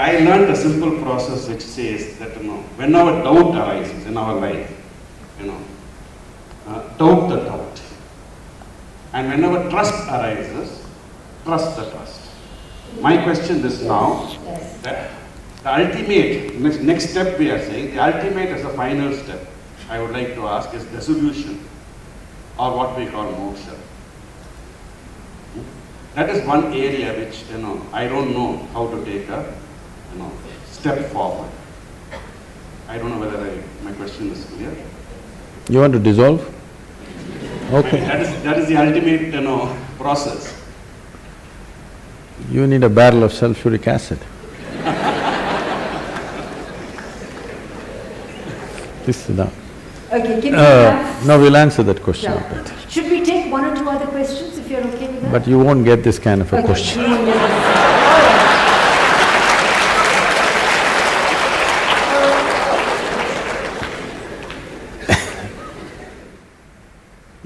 I learned a simple process which says that, whenever doubt arises in our life, doubt the doubt. And whenever trust arises, trust the trust. My question is now, that the ultimate, next step we are saying, the ultimate is the final step, I would like to ask, is dissolution, or what we call moksha. That is one area which, I don't know how to take a, step forward. I don't know whether my question is clear. You want to dissolve? Okay. That is the ultimate, process. You need a barrel of sulfuric acid. Please sit down. Okay, can we have… No, we'll answer that question a bit. Should we take one or two other questions if you're okay with that? But you won't get this kind of a Okay, question. you won't get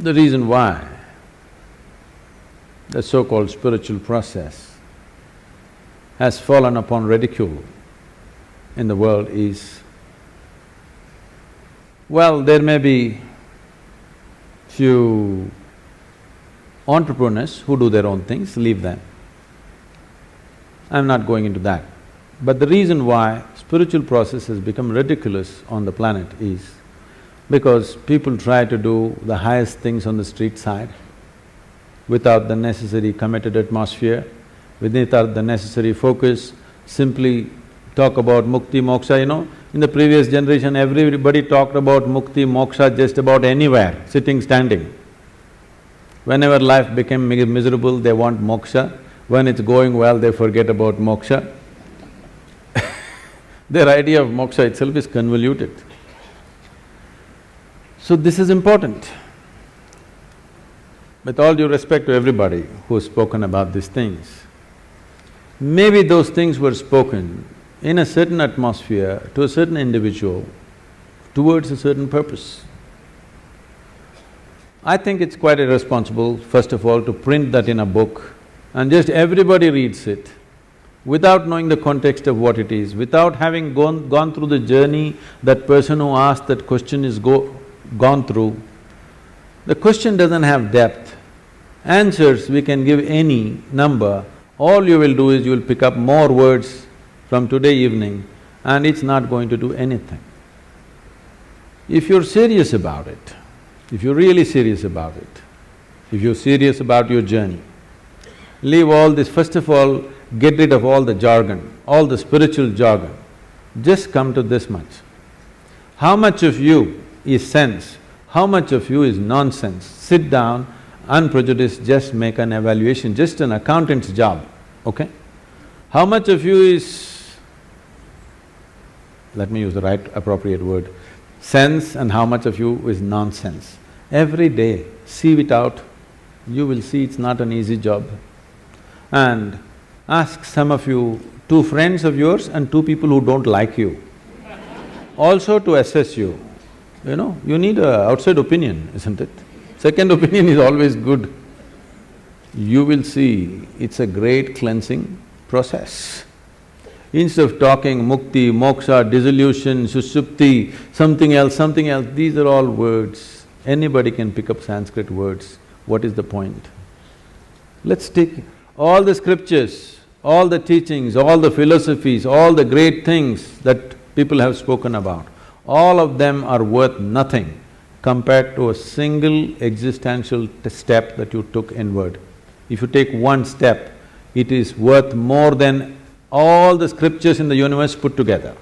The reason why the so-called spiritual process has fallen upon ridicule in the world is, well, there may be few entrepreneurs who do their own things, leave them. I'm not going into that. But the reason why spiritual process has become ridiculous on the planet is because people try to do the highest things on the street side without the necessary committed atmosphere, without the necessary focus, simply talk about mukti, moksha, in the previous generation everybody talked about mukti, moksha just about anywhere, sitting, standing. Whenever life became miserable, they want moksha. When it's going well, they forget about moksha. Their idea of moksha itself is convoluted. So this is important. With all due respect to everybody who's spoken about these things, maybe those things were spoken in a certain atmosphere to a certain individual towards a certain purpose. I think it's quite irresponsible, first of all, to print that in a book and just everybody reads it without knowing the context of what it is, without having gone through the journey that person who asked that question is gone through. The question doesn't have depth. Answers we can give any number, all you will do is you will pick up more words from today evening and it's not going to do anything. If you're serious about it, if you're really serious about it, if you're serious about your journey, leave all this, first of all, get rid of all the jargon, all the spiritual jargon. Just come to this much. How much of you is sense? How much of you is nonsense? Sit down, unprejudiced, just make an evaluation, just an accountant's job, okay? How much of you is, let me use the right appropriate word, sense, and how much of you is nonsense? Every day, sieve it out, you will see it's not an easy job. And ask some of you, two friends of yours and two people who don't like you, also to assess you. You need a outside opinion, isn't it? Second opinion is always good. You will see it's a great cleansing process. Instead of talking mukti, moksha, dissolution, sushupti, something else, these are all words. Anybody can pick up Sanskrit words. What is the point? Let's take all the scriptures, all the teachings, all the philosophies, all the great things that people have spoken about, all of them are worth nothing compared to a single existential step that you took inward. If you take one step, it is worth more than all the scriptures in the universe put together.